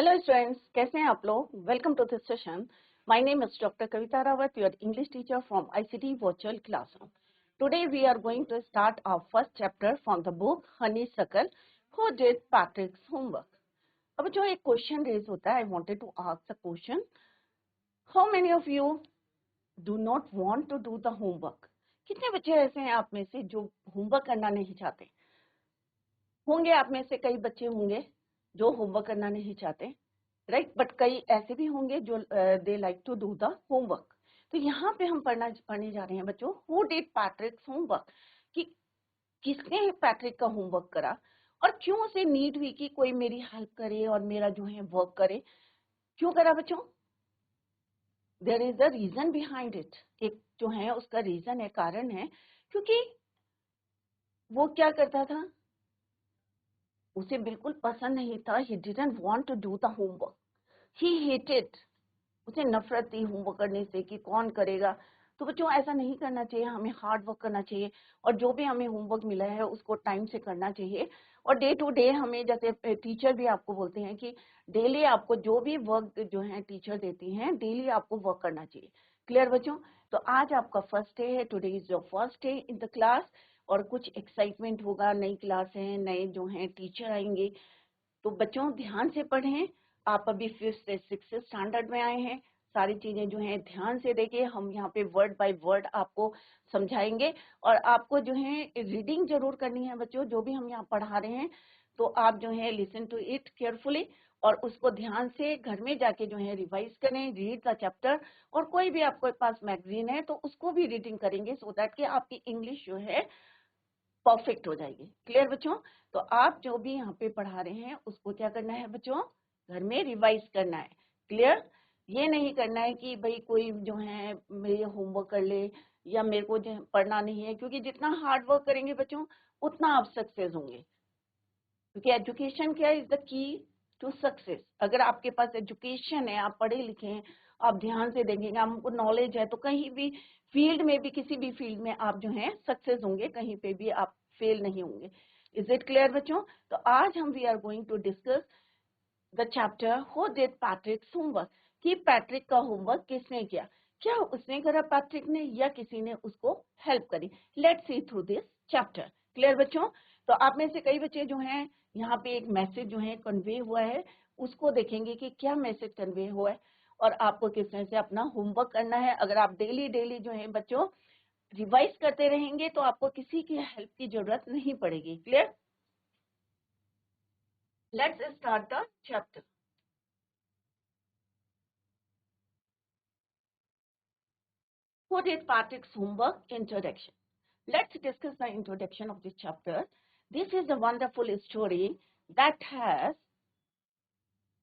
Hello students, कैसे हैं आप लोग? Welcome to this session. My name is doctor Kavita Rawat, your English teacher from ICT virtual classroom. Today we are going to start our first chapter from the book Honeysuckle who did Patrick's homework. अब जो एक question raise होता है, I wanted to ask the question, how many of you do not want to do the homework? कितने बच्चे ऐसे हैं आप में से जो होमवर्क करना नहीं चाहते? होंगे आप में से कई बच्चे होंगे जो होमवर्क करना नहीं चाहते, राइट? बट कई ऐसे भी होंगे जो they like to do the homework. तो यहाँ पे हम पढ़ने जा रहे हैं बच्चों, हु डिड पैट्रिक्स होमवर्क, कि किसने पैट्रिक का होमवर्क करा और क्यों उसे नीड हुई कि कोई मेरी हेल्प करे और मेरा जो है वर्क करे. क्यों करा बच्चों? There is a reason behind it. एक जो है उसका रीजन है, कारण है, क्योंकि वो क्या करता था, उसे बिल्कुल पसंद नहीं था. He didn't want to do the homework. He hated. उसे नफरत थी होमवर्क करने से कि कौन करेगा. तो बच्चों ऐसा नहीं करना चाहिए, हमें हार्ड वर्क करना चाहिए और जो भी हमें होमवर्क मिला है उसको टाइम से करना चाहिए. और डे टू डे हमें, जैसे टीचर भी आपको बोलते हैं कि डेली आपको जो भी वर्क जो है टीचर देती हैं, डेली आपको वर्क करना चाहिए. क्लियर बच्चों? तो आज आपका फर्स्ट डे है, today is your first day in the class. और कुछ एक्साइटमेंट होगा, नई क्लास है, नए जो हैं टीचर आएंगे. तो बच्चों ध्यान से पढ़ें. आप अभी 5th से 6th स्टैंडर्ड में आए हैं. सारी चीजें जो हैं ध्यान से देखिए. हम यहाँ पे वर्ड बाय वर्ड आपको समझाएंगे और आपको जो है रीडिंग जरूर करनी है बच्चों, जो भी हम यहाँ पढ़ा रहे हैं. तो आप जो है लिसन टू इट केयरफुली और उसको ध्यान से घर में जाके जो है रिवाइज करें, रीड द चैप्टर. और कोई भी आपके पास मैगजीन है तो उसको भी रीडिंग करेंगे, सो दैट कि आपकी इंग्लिश जो है परफेक्ट हो जाएगी. क्लियर बच्चों? तो आप जो भी यहाँ पे पढ़ा रहे हैं उसको क्या करना है बच्चों? घर में रिवाइज करना है. क्लियर? ये नहीं करना है कि भाई कोई जो है मेरे होमवर्क कर ले या मेरे को जो पढ़ना नहीं है, क्योंकि जितना हार्ड वर्क करेंगे बच्चों उतना आप सक्सेस होंगे. क्योंकि एजुकेशन क्या is the key to success. अगर आपके पास एजुकेशन है, आप पढ़े लिखे हैं, आप ध्यान से देखेंगे, आपको नॉलेज है, तो कहीं भी फील्ड में भी, किसी भी फील्ड में आप जो है सक्सेस होंगे, कहीं पे भी आप फेल नहीं होंगे. इज इट क्लियर बच्चों? तो आज हम we are going to discuss the chapter who did Patrick's homework, कि पैट्रिक का होमवर्क किसने किया. क्या उसने करा पैट्रिक ने, या किसी ने उसको हेल्प करी. Let's see through this chapter. Clear बच्चों? तो आप में से कई बच्चे जो हैं यहाँ पे एक मैसेज जो है कन्वे हुआ है, उसको देखेंगे कि क्या मैसेज कन्वे हुआ है और आपको किस तरह से अपना होमवर्क करना है. अगर आप डेली डेली जो है बच्चों रिवाइज करते रहेंगे तो आपको किसी की हेल्प की जरूरत नहीं पड़ेगी. Clear? Let's start the chapter. Who did Patrick's homework? Introduction. Let's discuss the introduction of this chapter. This is a wonderful story that has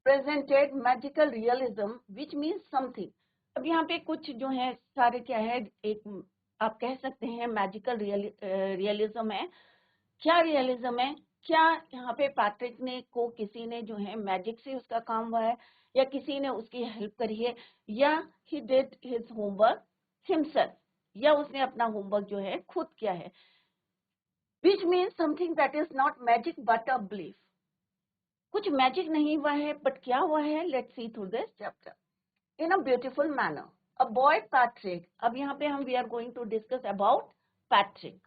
presented magical realism, which means something. अब यहाँ पे कुछ जो है सारे क्या है, एक आप कह सकते हैं मैजिकल रियलिज्म है. क्या रियलिज्म है? क्या यहाँ पे पैट्रिक ने को किसी ने जो है मैजिक से उसका काम हुआ है, या किसी ने उसकी हेल्प करी है, या he did his homework himself, या उसने अपना होमवर्क जो है खुद किया है. Which means something that is not magic but a belief. कुछ मैजिक नहीं हुआ है, बट क्या हुआ है? Let's see through this chapter in a beautiful manner. A boy Patrick. अब यहाँ पे हम we are going to discuss about Patrick.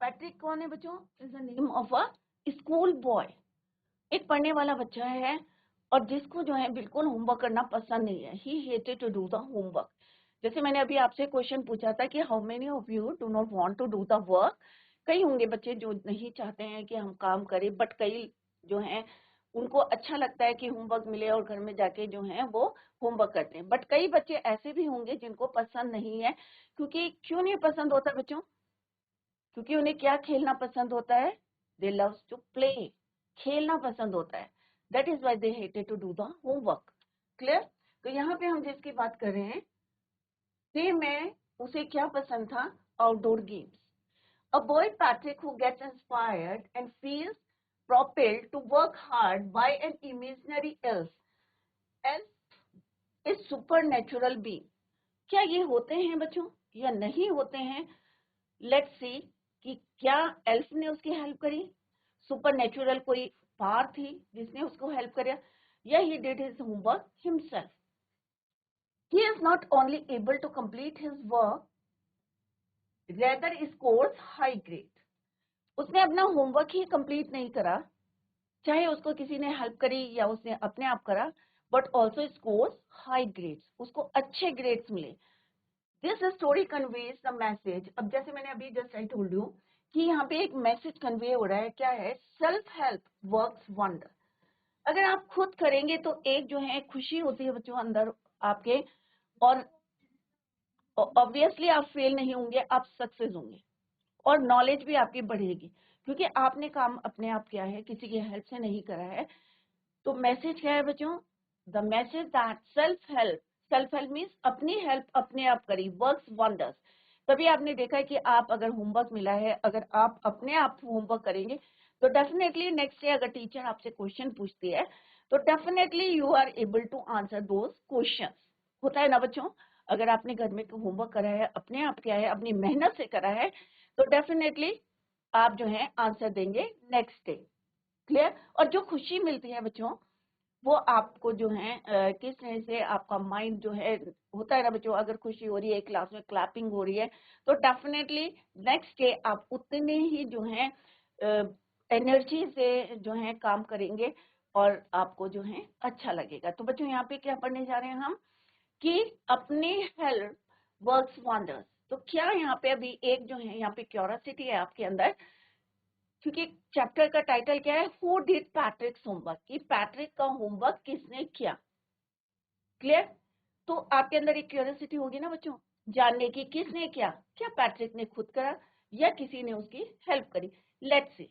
Patrick कौन है बच्चों? Is the name of a school boy. एक पढ़ने वाला बच्चा है और जिसको जो है बिल्कुल होमवर्क करना पसंद नहीं है. He hated to do the homework. जैसे मैंने अभी आपसे क्वेश्चन पूछा था कि how many of you do not want to do the work. कई होंगे बच्चे जो नहीं चाहते हैं कि हम काम करें, बट कई जो हैं उनको अच्छा लगता है कि होमवर्क मिले और घर में जाके जो है वो होमवर्क करते हैं. बट कई बच्चे ऐसे भी होंगे जिनको पसंद नहीं है. क्योंकि क्यों नहीं पसंद होता बच्चों? क्योंकि उन्हें क्या खेलना पसंद होता है? They loves to play. खेलना पसंद होता है. That is why they hated to do the homework. Clear? तो यहाँ पे हम जिसकी बात कर रहे हैं, से में उसे क्या पसंद था? Outdoor games. A boy Patrick who gets inspired and feels propelled to work hard by an imaginary elf. Elf is supernatural being. क्या ये होते हैं बच्चों या नहीं होते हैं? लेट्स सी कि क्या एल्फ ने उसकी हेल्प करी, सुपर नेचुरल कोई पावर थी जिसने उसको हेल्प करा, या he did his homework himself. He is not only able to complete his work, rather scores high grade. उसने अपना होमवर्क ही कंप्लीट नहीं करा, चाहे उसको किसी ने हेल्प करी या उसने अपने आप करा, but also scores high grades, उसको अच्छे ग्रेड्स मिले. This story conveys the message. अब जैसे मैंने अभी जस्ट आई टोल्ड यू कि यहाँ पे एक मैसेज कन्वे हो रहा है, क्या है? Self help works wonder. अगर आप खुद करेंगे तो एक जो है खुशी होती है बच्चों अंदर आपके, और ऑब्वियसली आप फेल नहीं होंगे, आप सक्सेस होंगे, और नॉलेज भी आपकी बढ़ेगी क्योंकि आपने काम अपने आप किया है, किसी की हेल्प से नहीं करा है. तो मैसेज क्या है बच्चों? The message that self help means अपनी हेल्प अपने आप करी, वर्क्स वंडर्स. तभी आपने देखा है कि आप अगर होमवर्क मिला है, अगर आप अपने आप होमवर्क करेंगे तो डेफिनेटली नेक्स्ट डे अगर टीचर आपसे क्वेश्चन पूछती है तो definitely you are able to answer those question. होता है ना बच्चों? अगर आपने घर में होमवर्क करा है, अपने आप किया है, अपनी मेहनत से करा है, तो डेफिनेटली आप जो है आंसर देंगे नेक्स्ट डे. क्लियर? और जो खुशी मिलती है बच्चों, वो आपको जो है किस तरह से आपका माइंड जो है, होता है ना बच्चों, अगर खुशी हो रही है, क्लास में क्लैपिंग हो रही है, तो डेफिनेटली नेक्स्ट डे आप उतने ही जो है एनर्जी से जो है काम करेंगे और आपको जो है अच्छा लगेगा. तो बच्चों यहाँ पे क्या पढ़ने जा रहे हैं हम कि अपनी हेल्प वर्क्स वंडर्स. तो क्या यहाँ पे अभी एक जो है यहाँ पे क्यूरियोसिटी है आपके अंदर, क्योंकि चैप्टर का टाइटल क्या है? हु डिड पैट्रिक्स होमवर्क, कि पैट्रिक का होमवर्क किसने किया. क्लियर? तो आपके अंदर एक क्यूरियोसिटी होगी ना बच्चों, जानने की किसने किया, क्या पैट्रिक ने खुद करा या किसी ने उसकी हेल्प करी. Let's see.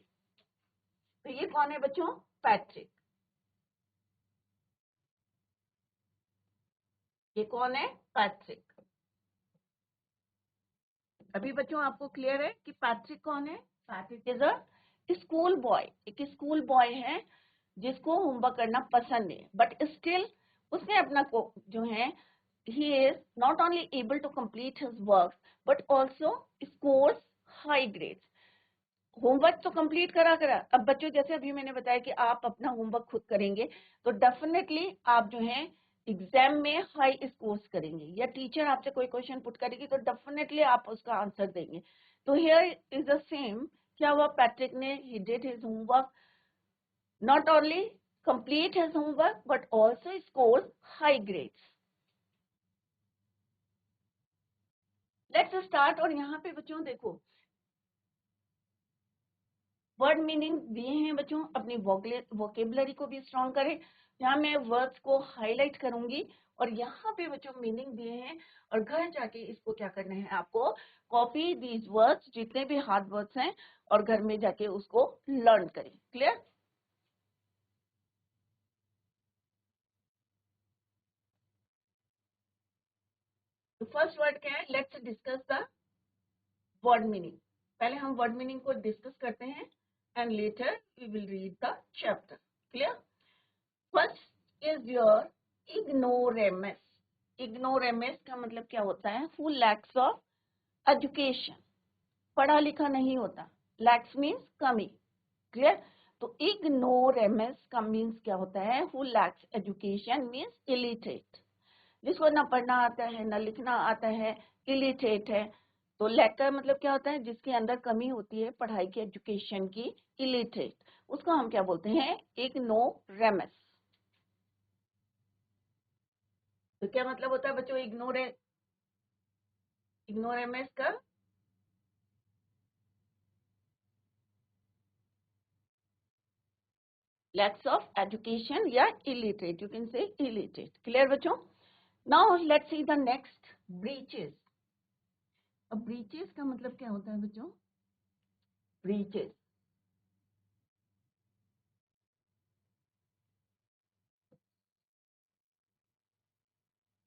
तो ये कौन है बच्चों? पैट्रिक. ये कौन है? पैट्रिक. अभी बच्चों आपको क्लियर है कि पैट्रिक कौन है? Patrick is a school boy. एक स्कूल बॉय है जिसको होमवर्क करना पसंद है, बट स्टिल उसने अपना को जो है, he is not only able to complete his work but also scores high grades. Homework तो कंप्लीट करा करा. अब बच्चों जैसे अभी मैंने बताया कि आप अपना होमवर्क खुद करेंगे तो डेफिनेटली आप जो है एग्जाम में हाई स्कोर्स करेंगे, या टीचर आपसे कोई क्वेश्चन पुट करेगी तो डेफिनेटली आप उसका आंसर देंगे. तो हियर इज द सेम. क्या हुआ? पैट्रिक ने ही did his homework, not only complete his homework but also scores high grades. Let's start. और यहाँ पे बच्चों देखो वर्ड मीनिंग दिए हैं बच्चों, अपनी वोकेबलरी को भी स्ट्रॉन्ग करें. यहाँ मैं वर्ड्स को हाईलाइट करूंगी और यहाँ पे बच्चों मीनिंग दिए हैं, और घर जाके इसको क्या करना है आपको? कॉपी दीज वर्ड्स, जितने भी हार्ड वर्ड्स हैं, और घर में जाके उसको लर्न करें. क्लियर? तो फर्स्ट वर्ड क्या है? Let's discuss the word meaning. पहले हम वर्ड मीनिंग को डिस्कस करते हैं and later we will read the chapter. Clear? First is your ignoramus. Ignoramus का मतलब क्या होता है? हु लैक्स ऑफ एजुकेशन, पढ़ा लिखा नहीं होता. लैक्स मीन्स कमी. क्लियर? तो इग्नोरेमस का मीन्स क्या होता है? Who lakhs education means illiterate, जिसको ना पढ़ना आता है ना लिखना आता है, इलिटरेट है. तो लैक का मतलब क्या होता है? जिसके अंदर कमी होती है पढ़ाई की, एजुकेशन की, इलिटरेट, उसको हम क्या बोलते हैं? इग्नोरेमस. तो क्या मतलब होता है बच्चों इग्नोरेमस का? लैक्स ऑफ एजुकेशन या illiterate, you can say illiterate. Clear बच्चों? Now let's see the next, breeches. अब ब्रीचेस का मतलब क्या होता है बच्चों? ब्रीचेस,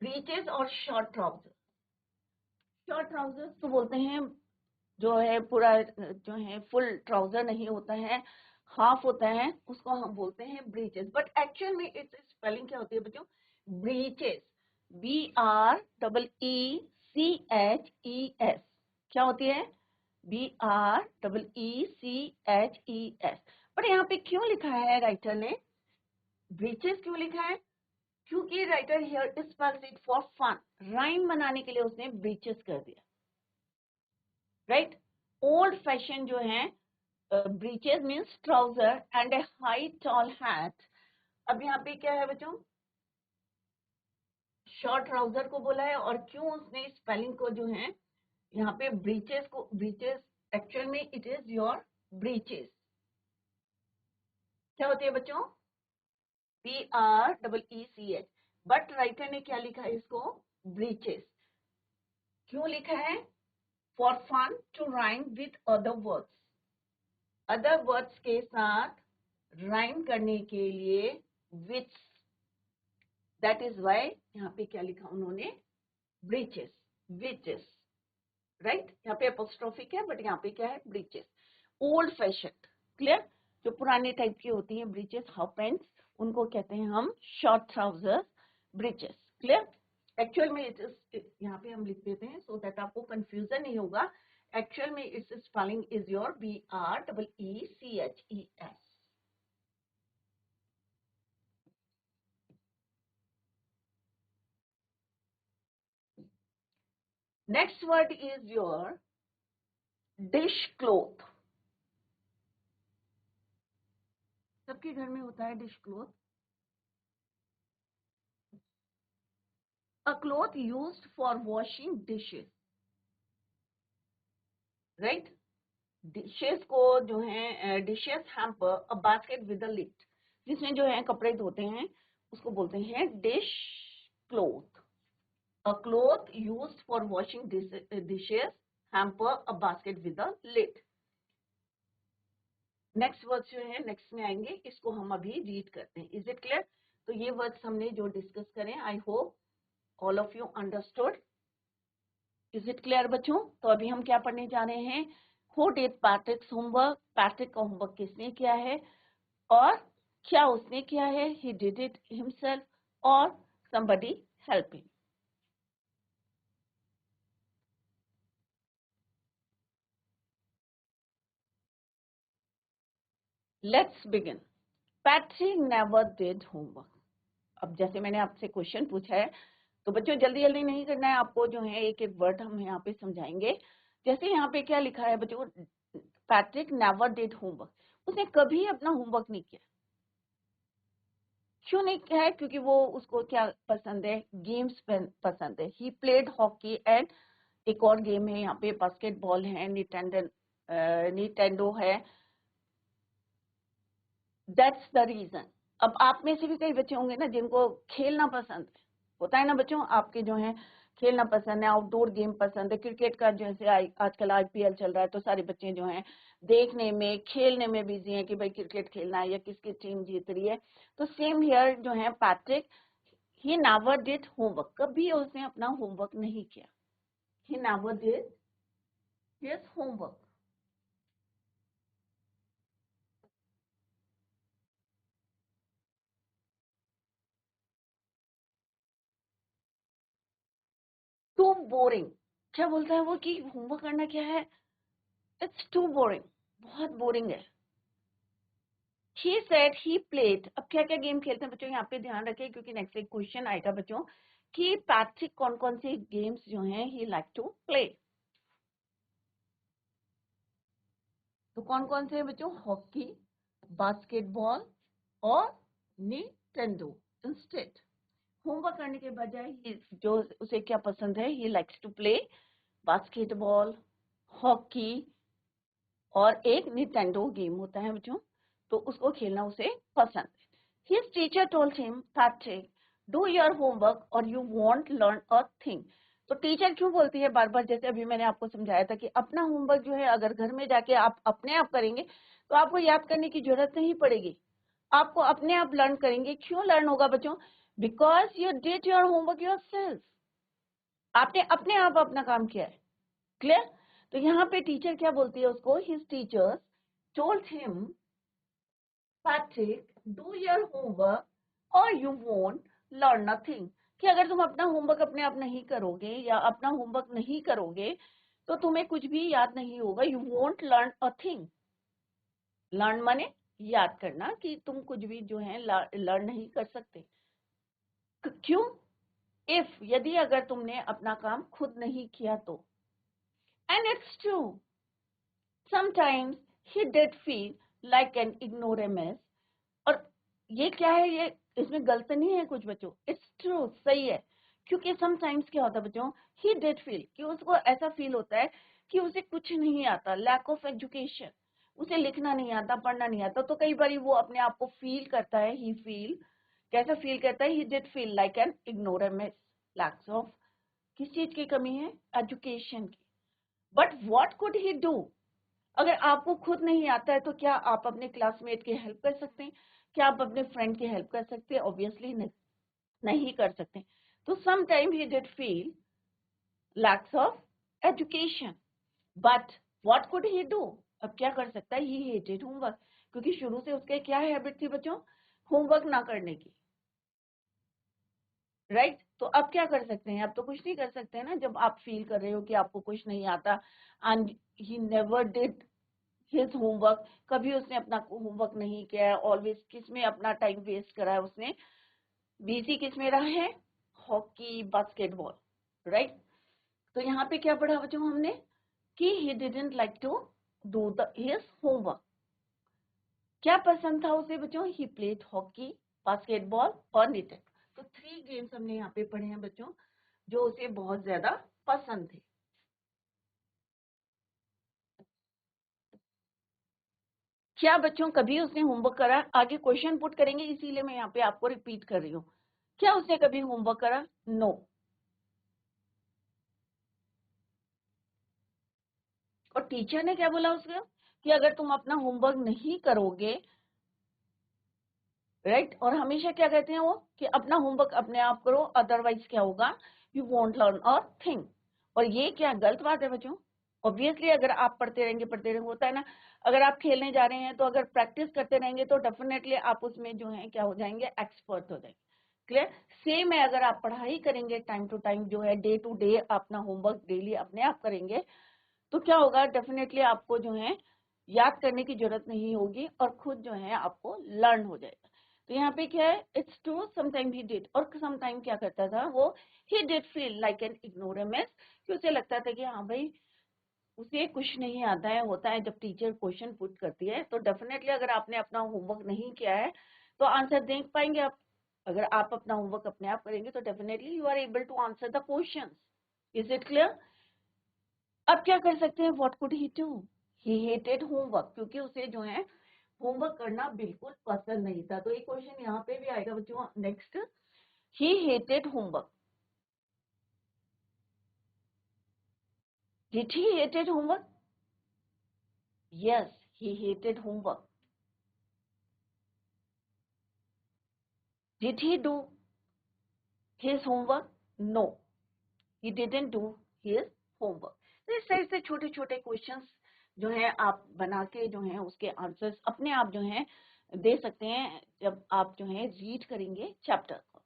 ब्रीचेस और शॉर्ट ट्राउजर. शॉर्ट ट्राउजर्स तो बोलते हैं जो है पूरा जो है फुल ट्राउजर नहीं होता है, हाफ होता है, उसको हम बोलते हैं ब्रीचेस. बट एक्चुअल में इट्स स्पेलिंग क्या होती है बच्चों? Breaches, BREECHES. क्या होती है? BREECHES। पर यहाँ पे क्यों लिखा है राइटर ने ब्रीचेस क्यों लिखा है? क्योंकि writer here spells it for fun, rhyme बनाने के लिए उसने ब्रीचेस कर दिया, राइट। ओल्ड फैशन जो है breeches means trouser and a high tall hat. अब यहाँ पे क्या है बच्चों, शॉर्ट ट्राउजर को बोला है, और क्यों उसने स्पेलिंग को जो है यहाँ पे ब्रीचेस को, ब्रीचेस एक्चुअल में इट इज योर ब्रीचेस। क्या होती है बच्चों? BREECH, बट राइटर ने क्या लिखा है इसको ब्रीचेस। क्यों लिखा है? For fun to rhyme with other words के साथ राइम करने के लिए विथ, दैट इज वाई यहाँ पे क्या लिखा उन्होंने ब्रीचेस, विचेस, राइट। यहाँ पे एपोस्ट्रोफिक है बट यहाँ पे क्या है ब्रीचेस। ओल्ड फैशन, क्लियर, जो पुराने टाइप की होती हैं ब्रीचेस, हाफ पैंट्स, उनको कहते हैं हम short trousers, breaches, clear. Actual में यहाँ पे हम लिख देते हैं सो दैट आपको कंफ्यूजन नहीं होगा। एक्चुअल में it's spelling is your BREECHES। Next word is your dish cloth. सबके घर में होता है dish cloth, a cloth used for washing dishes, right। Dishes को जो है dishes hamper, a basket with a lid, जिसमें जो है कपड़े धोते हैं उसको बोलते हैं dish cloth. A cloth used for washing dishes hamper, a basket with a lid. Next word जो है नेक्स्ट में आएंगे, इसको हम अभी रीड करते हैं। Is it clear? तो ये वर्ड्स हमने जो डिस्कस करें, I hope all of you understood. Is it clear बच्चों? तो अभी हम क्या पढ़ने जा रहे हैं, who did Patrick's homework, Patrick का होमवर्क किसने किया है और क्या उसने किया है, ही डिड इट हिमसेल्फ और somebody help him। Let's begin. Patrick never did homework. अब जैसे मैंने आपसे क्वेश्चन पूछा है तो बच्चों जल्दी जल्दी नहीं करना है आपको, जो है एक एक वर्ड हम यहाँ पे समझाएंगे। जैसे यहाँ पे क्या लिखा है बच्चों, पैट्रिक नेवर डिड होमवर्क, उसने कभी अपना होमवर्क नहीं किया। क्यों नहीं किया है? क्योंकि वो उसको क्या पसंद है, गेम्स पसंद है। ही प्लेड हॉकी एंड एक और गेम है यहाँ पे बास्केटबॉल है, निटेंडो है, दैट्स द रीजन। अब आप में से भी कई बच्चे होंगे ना जिनको खेलना पसंद है, होता है ना बच्चों, आपके जो है खेलना पसंद है, आउटडोर गेम पसंद है, क्रिकेट का जैसे आजकल IPL चल रहा है तो सारे बच्चे जो हैं देखने में खेलने में बिजी हैं कि भाई क्रिकेट खेलना है या किसकी टीम जीत रही है। तो सेम हियर जो है Patrick, he never did homework, कभी उसने अपना होमवर्क नहीं किया। He never did his homework. Too boring, क्या बोलता है वो कि होमवर्क करना क्या है, इट्स टू बोरिंग, बहुत बोरिंग है। He said he played, अब क्या क्या गेम खेलते हैं बच्चों यहाँ पे ध्यान रखें क्योंकि नेक्स्ट एक क्वेश्चन आएगा बच्चों कि पैट्रिक कौन कौन से गेम्स जो हैं ही लाइक टू प्ले। तो कौन कौन से हैं बच्चों, हॉकी, बास्केटबॉल और निंटेंडो। इंस्टेड होमवर्क करने के बजाय जो उसे क्या पसंद है, he likes to play basketball, hockey और एक निंटेंडो गेम होता है बच्चों, तो उसको खेलना उसे पसंद है। His teacher told him, Patrick, do your homework or you won't learn a thing। तो टीचर क्यों बोलती है बार बार, जैसे अभी मैंने आपको समझाया था कि अपना होमवर्क जो है अगर घर में जाके आप अपने आप करेंगे तो आपको याद करने की जरूरत नहीं पड़ेगी, आपको अपने आप लर्न करेंगे। क्यों लर्न होगा बच्चों? Because you did your homework yourself, आपने अपने आप अपना काम किया है। क्लियर? तो यहाँ पे टीचर क्या बोलती है उसको, his teachers told him, Patrick, do your homework or you won't learn nothing। कि अगर तुम अपना होमवर्क अपने आप नहीं करोगे या अपना होमवर्क नहीं करोगे तो तुम्हें कुछ भी याद नहीं होगा, you won't learn a thing. Learn माने याद करना, कि तुम कुछ भी जो है लर्न नहीं कर सकते। क्यों? इफ, यदि अगर तुमने अपना काम खुद नहीं किया तो। And it's true, sometimes he did feel like an ignoramus। और ये क्या है, ये इसमें गलत नहीं है कुछ बच्चों, इट्स ट्रू, सही है। क्योंकि समटाइम्स क्या होता है बच्चों, ही डिड फील, कि उसको ऐसा फील होता है कि उसे कुछ नहीं आता, लैक ऑफ एजुकेशन, उसे लिखना नहीं आता, पढ़ना नहीं आता। तो कई बार वो अपने आप को फील करता है, ही फील, कैसा फील करता है, ही did feel like an ignoramus, lakhs of, किस चीज की कमी है, एजुकेशन की। But what could he do? अगर आपको खुद नहीं आता है तो क्या आप अपने क्लासमेट की हेल्प कर सकते हैं? क्या आप अपने फ्रेंड की हेल्प कर सकते हैं? ऑब्वियसली नहीं कर सकते। तो some time he did feel lacks of education, but what could he do? अब क्या कर सकता है, ही हेटेड होमवर्क, क्योंकि शुरू से उसके क्या हैबिट थी बच्चों, होमवर्क ना करने की, राइट? तो अब क्या कर सकते हैं, अब तो कुछ नहीं कर सकते हैं ना, जब आप फील कर रहे हो कि आपको कुछ नहीं आता। And he never did his homework, कभी उसने अपना होमवर्क नहीं किया है, ऑलवेज किस में अपना टाइम वेस्ट करा है उसने, बिजी किस में रहा है, हॉकी, बास्केटबॉल, राइट? तो यहाँ पे क्या पढ़ा बच्चों हमने, कि he didn't like to do the his homework. क्या पसंद था उसे बच्चों, ही प्लेड हॉकी, बास्केटबॉल और निटेड। तो 3 गेम्स हमने यहाँ पे पढ़े हैं बच्चों, जो उसे बहुत ज्यादा पसंद थे। क्या बच्चों कभी उसने होमवर्क करा? आगे क्वेश्चन पुट करेंगे, इसीलिए मैं यहाँ पे आपको रिपीट कर रही हूँ। क्या उसने कभी होमवर्क करा? नो। और टीचर ने क्या बोला उसको, कि अगर तुम अपना होमवर्क नहीं करोगे, राइट? और हमेशा क्या कहते हैं वो, कि अपना होमवर्क अपने आप करो, अदरवाइज क्या होगा, you won't learn a thing. और ये क्या गलत बात है बच्चों? ऑब्वियसली अगर आप पढ़ते रहेंगे, होता है ना, अगर आप खेलने जा रहे हैं तो अगर प्रैक्टिस करते रहेंगे तो डेफिनेटली आप उसमें जो है क्या हो जाएंगे, एक्सपर्ट हो जाएंगे। क्लियर? सेम है, अगर आप पढ़ाई करेंगे टाइम टू टाइम, जो है डे टू डे अपना होमवर्क डेली अपने आप करेंगे, तो क्या होगा, डेफिनेटली आपको जो है याद करने की जरूरत नहीं होगी, और खुद जो है आपको लर्न हो जाएगा। तो यहाँ पे क्या है, it's true, sometime he did, और समटाइम क्या करता था वो, ही did feel like an ignoramus, कि उसे लगता था कि हाँ भाई उसे कुछ नहीं आता है। होता है जब टीचर क्वेश्चन पुट करती है, तो डेफिनेटली अगर आपने अपना होमवर्क नहीं किया है तो आंसर देख पाएंगे आप। अगर आप अपना होमवर्क अपने आप करेंगे तो definitely you are able to answer the questions. Is it clear? अब क्या कर सकते हैं, what could he do? He hated homework, क्योंकि उसे जो है होमवर्क करना बिल्कुल पसंद नहीं था। तो एक क्वेश्चन यहाँ पे भी आएगा बच्चों next, he hated homework. Did he hated homework? Yes, he hated homework. Did he do his homework? No, he didn't do his homework. तो इस टाइप से छोटे छोटे क्वेश्चंस जो है आप बना के जो है उसके आंसर्स अपने आप जो है दे सकते हैं, जब आप जो है रीड करेंगे चैप्टर को।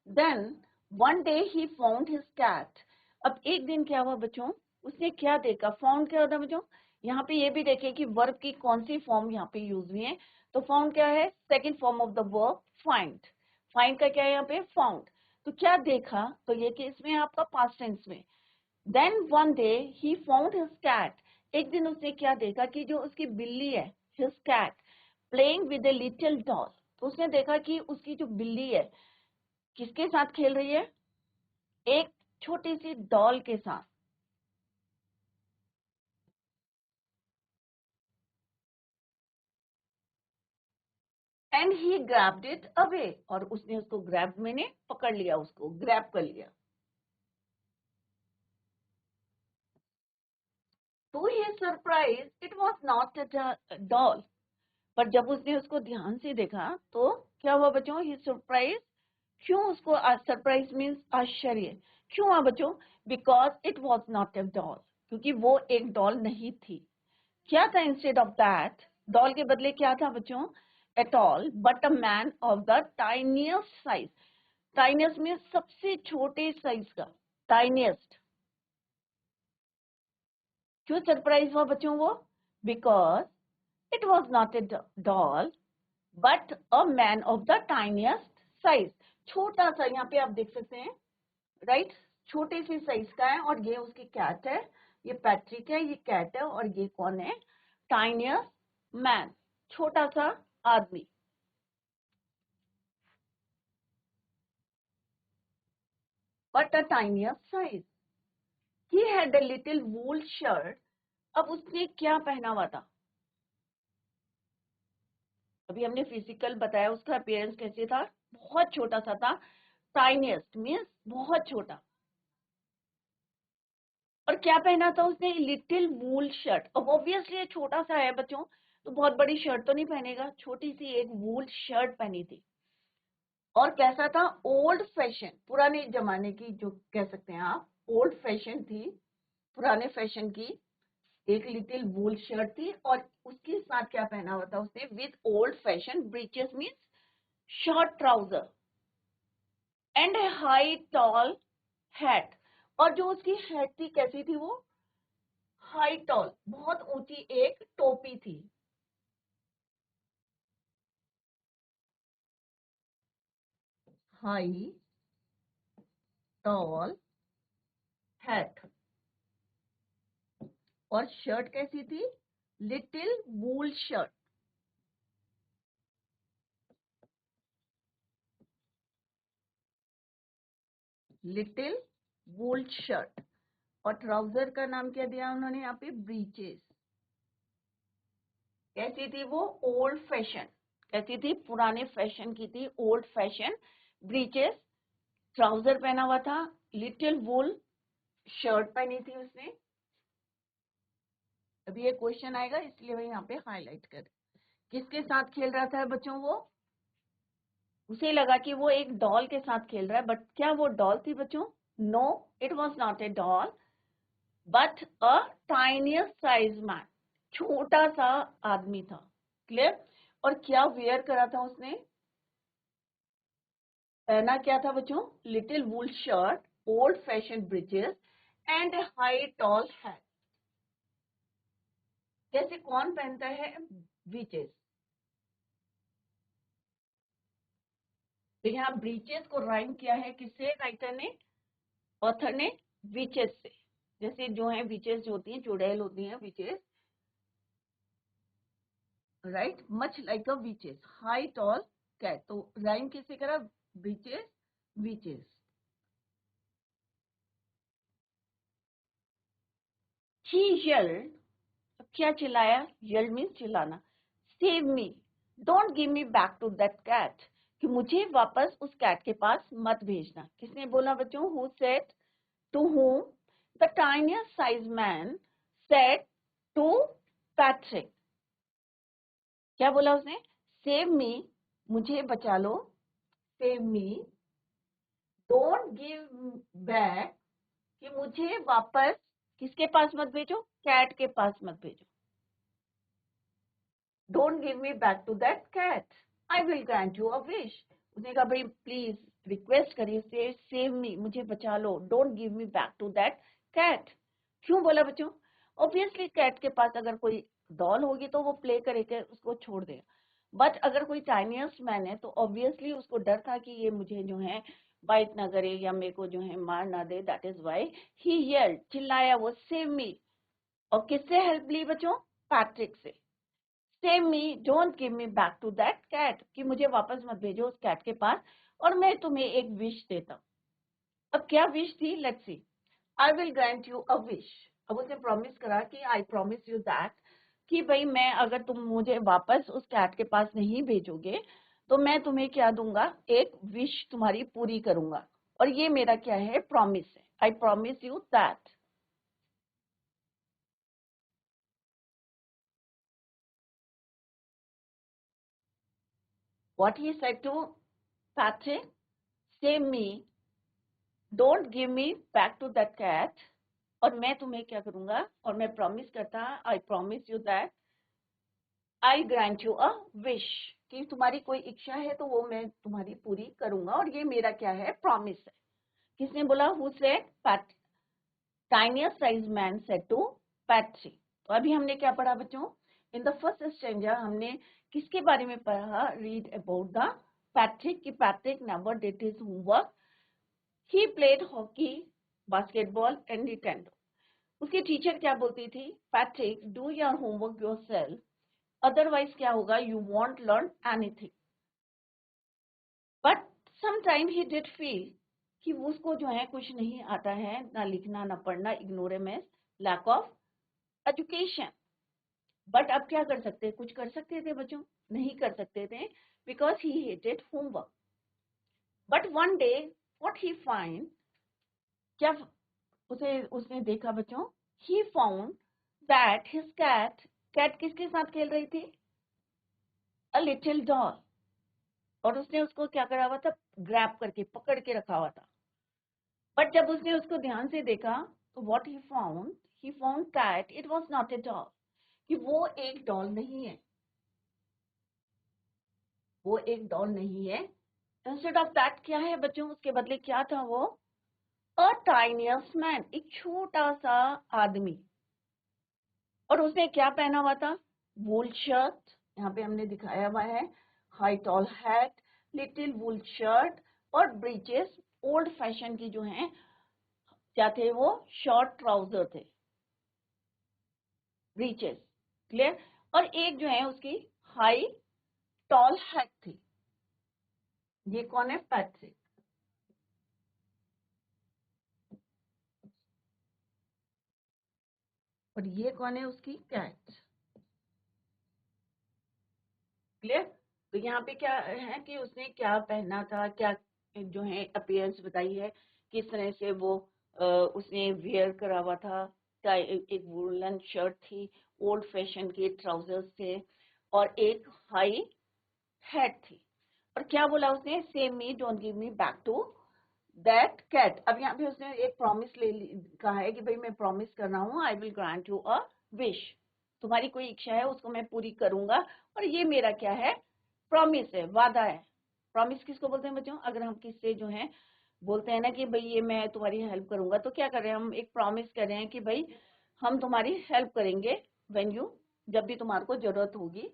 Then one day he found his cat. अब एक दिन क्या हुआ बच्चों, उसने क्या देखा, फाउंड क्या होता है बच्चों, यहाँ पे ये भी देखें कि वर्ब की कौन सी फॉर्म यहाँ पे यूज हुई है। तो फाउंड क्या है, second form of the verb find. Find का क्या है यहाँ पे, फाउंड। तो क्या देखा, तो ये कि इसमें आपका पास्ट टेंस में। Then one day he found his cat. एक दिन उसने क्या देखा, कि जो उसकी बिल्ली है, his cat playing with a little doll. तो उसने देखा कि उसकी जो बिल्ली है किसके साथ खेल रही है, एक छोटी सी डॉल के साथ। And he grabbed it away, और उसने उसको ग्रैब, मैंने पकड़ लिया, उसको ग्रैब कर लिया। To his surprise it was not a doll. पर जब उसने उसको ध्यान से देखा तो क्या हुआ बच्चों, हिज सरप्राइज। क्यों उसको सरप्राइज मीन्स आश्चर्य, क्यों हुआ बच्चों, because it was not a doll, क्योंकि वो एक डॉल नहीं थी। क्या था इंस्टेड ऑफ दैट, डॉल के बदले क्या था बच्चों, at all but a man of the tiniest size. Tiniest means सबसे छोटे साइज का, टाइनियस्ट। क्यों सरप्राइज हुआ बच्चों वो? Because it was not a doll but a man of the tiniest size. छोटा सा, यहाँ पे आप देख सकते हैं, राइट, छोटे से साइज का है, और ये उसकी कैट है, ये पैट्रिक है, ये कैट है, और ये कौन है? टाइनियस्ट मैन, छोटा सा आदमी। But a tiniest size. He had a little wool shirt. अब उसने क्या पहना हुआ था? अभी हमने फिजिकल बताया, उसका अपीयरेंस कैसे था? बहुत छोटा सा था। टाइनियस्ट मीन्स बहुत छोटा। और क्या पहना था उसने? Little wool shirt. अब ऑब्वियसली ये छोटा सा है बच्चों, तो बहुत बड़ी शर्ट तो नहीं पहनेगा, छोटी सी एक वूल शर्ट पहनी थी। और कैसा था? ओल्ड फैशन, पुराने जमाने की, जो कह सकते हैं आप, ओल्ड फैशन थी, पुराने फैशन की एक लिटिल वूल शर्ट थी। और उसके साथ क्या पहना हुआ था उसने? With old fashion breeches means short trouser and high tall hat. और जो उसकी हैट थी कैसी थी वो? हाई टॉल, बहुत ऊंची एक टोपी थी। High tall hat. और शर्ट कैसी थी? Little wool shirt. Little wool shirt. और ट्राउजर का नाम क्या दिया उन्होंने यहाँ पे? ब्रीचेस। कैसी थी वो? Old fashion. कैसी थी? पुराने फैशन की थी, ओल्ड फैशन ब्रीचेस। ट्राउजर पहना हुआ था, लिटिल वूल शर्ट पहनी थी उसने। अभी ये क्वेश्चन आएगा, इसलिए मैं यहाँ पे हाईलाइट कर। किसके साथ खेल रहा था बच्चों वो? उसे लगा कि वो एक डॉल के साथ खेल रहा है, बट क्या वो डॉल थी बच्चों? No, it was not a doll but a tinier size man, छोटा सा आदमी था। क्लियर? और क्या वेयर करा था उसने? पहना क्या था बच्चों? Little wool shirt, old fashion breeches and high tall hat. जैसे कौन पहनता है ब्रीचेस? तो यहाँ ब्रीचेस को राइम किया है किससे राइटर ने, ऑथर ने? विचेस से। जैसे जो है विचेस जो होती हैं, चुड़ैल होती हैं witches, right, much like a witches, high tall cat. तो राइम किससे करा? Breeches, witches. ही yelled, क्या चिल्लाया? yelled मीन्स चिल्लाना। Save me, don't give me back to that cat, कि मुझे वापस उस कैट के पास मत भेजना। किसने बोला बच्चों? Who said? To whom? The tiniest size man said to Patrick. क्या बोला उसने? सेव मी, मुझे बचा लो, save me, don't give back, कि मुझे वापस किसके पास मत भेजो? कैट के पास मत भेजो। Don't give me back to that cat, I will grant you a wish. उसने कहा भाई प्लीज रिक्वेस्ट करिए, से सेव मी, मुझे बचा लो, don't give me back to that cat. क्यों बोला बच्चों? ऑब्वियसली कैट के पास अगर कोई डॉल होगी तो वो प्ले करेगा, उसको छोड़ देगा। बट अगर कोई टाइनियस्ट मैन है तो ऑब्वियसली उसको डर था कि ये मुझे जो है बाइट ना करे या मेरे को जो है मार ना दे। That is why he yelled, चिल्लाया वो, सेव मी। और किससे हेल्प ली बच्चों? पैट्रिक से। Save me, don't give me back to that cat, कि मुझे वापस मत भेजो उस कैट के पास, और मैं तुम्हें एक विश देता हूँ। अब क्या विश थी? Let's see. I will grant you a wish. अब उसने प्रॉमिस करा कि आई प्रॉमिस यू दैट, कि भाई मैं, अगर तुम मुझे वापस उस कैट के पास नहीं भेजोगे तो मैं तुम्हें क्या दूंगा? एक विश तुम्हारी पूरी करूंगा। और ये मेरा क्या है? प्रॉमिस है। I promise you that. What he said to Patrick? Save me, don't give me back to that cat, और मैं तुम्हें क्या करूंगा? और मैं प्रॉमिस करता, I promise you that I grant you a wish, कि तुम्हारी कोई इच्छा है तो वो मैं तुम्हारी पूरी करूंगा, और ये मेरा क्या है? प्रॉमिस है। किसने बोला? Who said? Tinier size man said to Patrick. तो अभी हमने क्या पढ़ा बच्चों? इन द फर्स्ट स्टैंजा हमने किसके बारे में पढ़ा? रीड अबाउट द पैट्रिक कि Patrick never did his homework, he played hockey, basketball and Nintendo. उसकी टीचर क्या बोलती थी? Patrick do your homework yourself, otherwise क्या होगा? You want learn anything. But sometime he did feel कि उसको जो है कुछ नहीं आता है, ना लिखना ना पढ़ना, ignorance, lack of education. But अब क्या कर सकते? कुछ कर सकते थे बच्चों? नहीं कर सकते थे, because he hated homework. But one day what he find, क्या उसने देखा बच्चों? He found that his cat, cat किसके साथ खेल रही थी? A little doll. और उसने उसको क्या करा हुआ था? ग्रैब करके पकड़ के रखा हुआ था। बट जब उसने उसको ध्यान से देखा तो what he found that it was not a doll, कि वो एक डॉल नहीं है, वो एक डॉल नहीं है। इंस्टेड ऑफ दैट क्या है बच्चों? उसके बदले क्या था वो? अ टाइनियस्ट मैन, एक छोटा सा आदमी। और उसने क्या पहना हुआ था? वूल शर्ट, यहाँ पे हमने दिखाया हुआ है, high tall hat, little wool shirt और ब्रीचेस, ओल्ड फैशन की जो है, क्या थे वो? शॉर्ट ट्राउजर थे, ब्रीचेस, क्लियर। और एक जो है उसकी हाई टॉल हैट थी। ये कौन है? पैट्रिक। और ये कौन है? उसकी कैट, क्लियर। तो यहाँ पे क्या है कि उसने क्या पहना था, क्या जो है अपीयरेंस बताई है, किस तरह से वो उसने वेयर करा हुआ था। एक वुलन शर्ट थी, ओल्ड फैशन के ट्राउजर्स थे और एक हाई हैट थी। और क्या बोला उसने? Save me, don't give me back to that cat. अब यहाँ पे उसने एक प्रॉमिस कहा है कि भाई मैं प्रॉमिस कर रहा हूँ, आई will grant you a wish, तुम्हारी कोई इच्छा है उसको मैं पूरी करूंगा। और ये मेरा क्या है? प्रॉमिस है, वादा है। प्रॉमिस किसको बोलते हैं बच्चों? अगर हम किससे जो है बोलते हैं ना कि भाई ये मैं तुम्हारी हेल्प करूंगा, तो क्या कर रहे हैं? हम एक प्रॉमिस कर रहे हैं कि भाई हम तुम्हारी हेल्प करेंगे व्हेन यू, जब भी तुम्हारे को जरूरत होगी,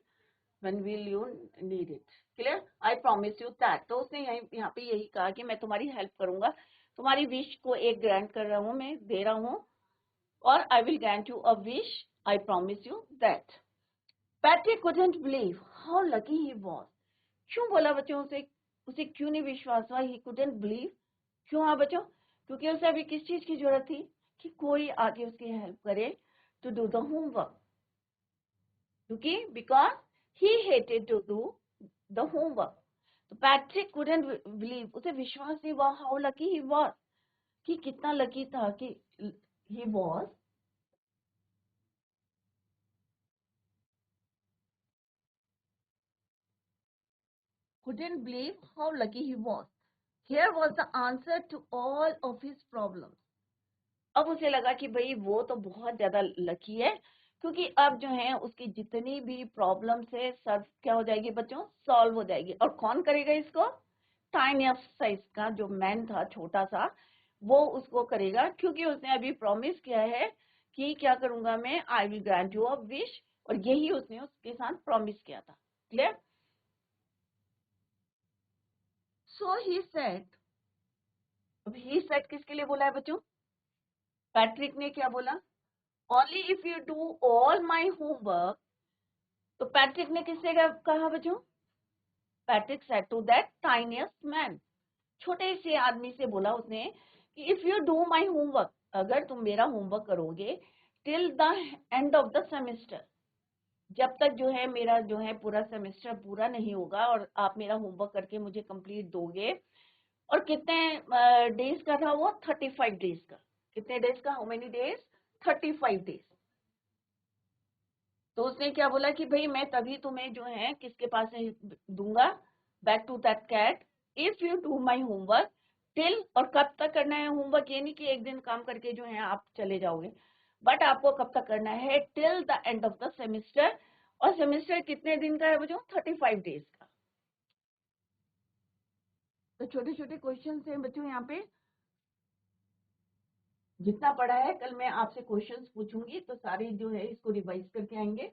when will you need it, clear, I promise you that। तो उसने यहाँ पे यही कहा कि मैं तुम्हारी हेल्प करूंगा, तुम्हारी विश को एक ग्रांट कर रहा हूँ, मैं दे रहा हूँ, और I will grant you a wish, I promise you that। Patrick couldn't believe how lucky he was। क्यों बोला बच्चों? उसे क्यों नहीं विश्वास हुआ? he couldn't believe, क्यों? हाँ बच्चों, क्योंकि उसे अभी किस चीज की जरूरत थी? कि कोई आके उसकी हेल्प करे टू डू द होमवर्क, क्योंकि because he hated to do the homework. तो पैट्रिक कुडंट बिलीव, उसे विश्वास नहीं हुआ, हाउ लकी ही वाज, कि कितना लकी था कि he was couldn't believe how lucky he was, here was the answer to all of his problems। अब उसे लगा कि भाई वो तो बहुत ज्यादा लकी है, क्योंकि अब जो है उसकी जितनी भी प्रॉब्लम्स है सब क्या हो जाएगी बच्चों? सॉल्व हो जाएगी। और कौन करेगा इसको? टाइनी साइज का जो मैन था, छोटा सा, वो उसको करेगा, क्योंकि उसने अभी प्रॉमिस किया है कि क्या करूंगा मैं? आई will grant you a wish. और यही उसने उसके साथ प्रॉमिस किया था, क्लियर। सो ही सेड, अब ही सेड किसके लिए बोला है बच्चों? पैट्रिक ने क्या बोला? Only if you do all my homework. तो पैट्रिक ने किससे कहा बच्चों? Patrick said to that tiniest man, छोटे से आदमी से बोला उसने कि if you do my homework, अगर तुम मेरा होमवर्क करोगे, till the end of the semester, जब तक जो है मेरा जो है पूरा सेमेस्टर पूरा नहीं होगा और आप मेरा होमवर्क करके मुझे कंप्लीट दोगे। और कितने डेज का था वो? 35 डेज का। कितने डेज का? How many days? 35 डेज। तो उसने क्या बोला कि भाई मैं तभी तुम्हें जो है किसके पास से दूंगा? Back to that cat, if you do my homework till. और कब तक करना है होमवर्क? ये नहीं कि एक दिन काम करके जो है आप चले जाओगे, बट आपको कब तक करना है? Till the end of the semester. और सेमिस्टर कितने दिन का है बच्चों? 35 डेज का। तो छोटे छोटे क्वेश्चन हैं बच्चों यहाँ पे। जितना पढ़ा है कल मैं आपसे क्वेश्चंस पूछूंगी, तो सारे जो है इसको रिवाइज करके आएंगे।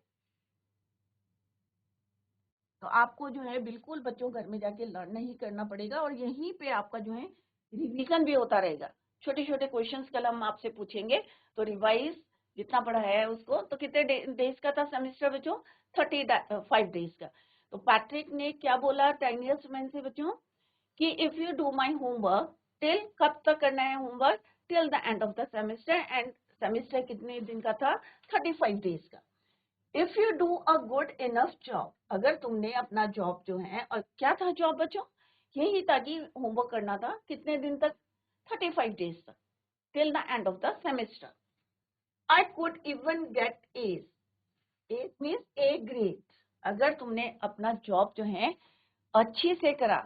तो आपको जो है बिल्कुल बच्चों घर में जाके लर्न नहीं करना पड़ेगा, और यहीं पे आपका जो है रिवीजन भी होता रहेगा। छोटे छोटे क्वेश्चंस कल हम आपसे पूछेंगे, तो रिवाइज जितना पढ़ा है उसको। तो कितने डेज का था सेमेस्टर बच्चों? 35 डेज का। तो पैट्रिक ने क्या बोला टाइनियस्ट मैन से बच्चों कि if you do my homework till, कब तक करना है homework? Till the end of the semester. End semester कितने दिन का था? 35 डेज का। If you do a good enough job, अगर तुमने अपना जॉब जो है, और क्या था जॉब बच्चों? यही था कि होमवर्क करना था। कितने दिन तक? 35 डेज तक, till the end of the semester. I could even get A's, A's means A grade. अगर तुमने अपना जॉब जो है अच्छे से करा,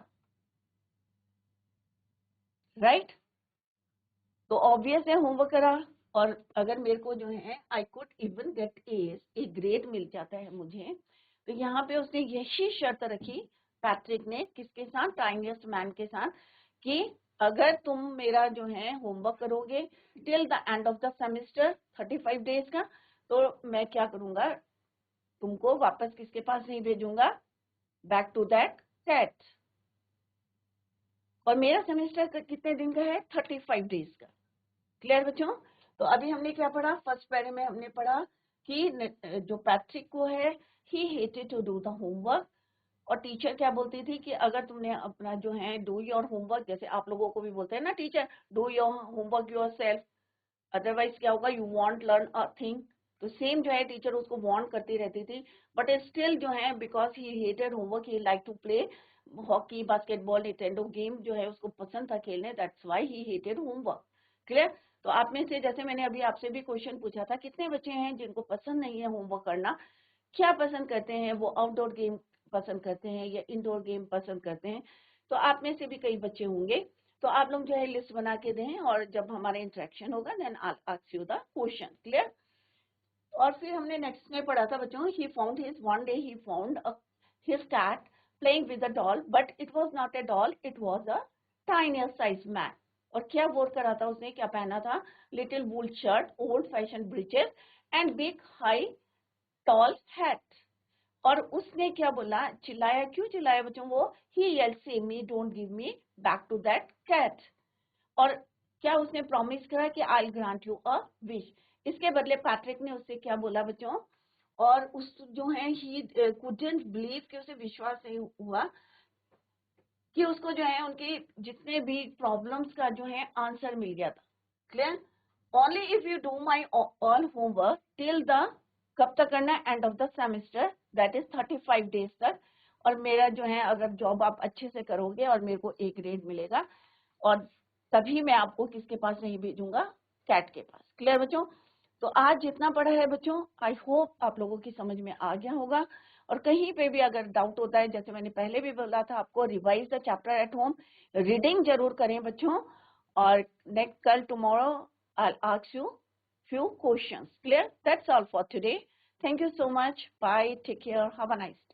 राइट, तो ऑब्वियस है होमवर्क करा, और अगर मेरे को जो है I could even get A's, A grade मिल जाता है मुझे, तो यहाँ पे उसने यही शर्त रखी पैट्रिक ने, किसके साथ? टाइनियस्ट मैन के साथ, कि अगर तुम मेरा जो है होमवर्क करोगे till the end of the semester 35 days का, तो मैं क्या करूंगा? तुमको वापस किसके पास नहीं भेजूंगा? Back to that cat. और मेरा सेमेस्टर कितने दिन का है? 35 डेज का। क्लियर बच्चों? तो अभी हमने क्या पढ़ा? फर्स्ट पैरे में हमने पढ़ा कि जो पैट्रिक को है, he hated to do the homework, और टीचर क्या बोलती थी कि अगर तुमने अपना जो है डू योर होमवर्क, जैसे आप लोगों को भी बोलते हैं ना teacher, do your homework your self, otherwise क्या होगा? You want learn a thing. तो सेम जो है टीचर उसको वार्न करती रहती थी, बट स्टिल जो है because he hated homework, he like to play hockey, basketball, Nintendo game जो है उसको पसंद था खेलने, that's why he hated homework. Clear? तो आप में से, जैसे मैंने अभी आपसे भी क्वेश्चन पूछा था, कितने बच्चे हैं जिनको पसंद नहीं है होमवर्क करना? क्या पसंद करते हैं? वो आउटडोर गेम पसंद करते हैं या इंडोर गेम पसंद करते हैं? तो आप में से भी कई बच्चे होंगे, तो आप लोग जो है लिस्ट बना के दें, और जब हमारा इंटरेक्शन होगा then I ask you the question. Clear? और फिर हमने नेक्स्ट में पढ़ा था बच्चों, he found his one day he found his cat playing with a doll, but it was not a doll, it was a tinier size man. और क्या wore करा था उसने? क्या पहना था? Little wool shirt, old fashion breeches, and big high tall hat. और उसने क्या बोला? चिल्लाया। क्यों चिल्लाया बच्चों वो? He yelled say me don't give me back to that cat. और क्या उसने प्रॉमिस करा कि I grant you a wish? इसके बदले पैट्रिक ने उससे क्या बोला बच्चों? और उस जो है ही कुडंट बिलीव, कि उसे विश्वास नहीं हुआ कि उसको जो है उनके जितने भी प्रॉब्लम्स का जो है आंसर मिल गया था। Clear? Only if you do my all homework till the, कब तक करना है? And of the semester, that is 35 days तक। और मेरा जो है अगर जॉब आप अच्छे से करोगे और मेरे को एक ग्रेड मिलेगा, और तभी मैं आपको किसके पास नहीं भेजूंगा? कैट के पास। क्लियर बच्चों? तो आज जितना पढ़ा है बच्चों, आई होप आप लोगों की समझ में आ गया होगा। और कहीं पे भी अगर डाउट होता है, जैसे मैंने पहले भी बोला था आपको, revise the chapter at home, reading जरूर करें बच्चों। और नेक्स्ट कल tomorrow I ask you few questions. Clear? That's all for today. Thank you so much. Bye. Take care. Have a nice day.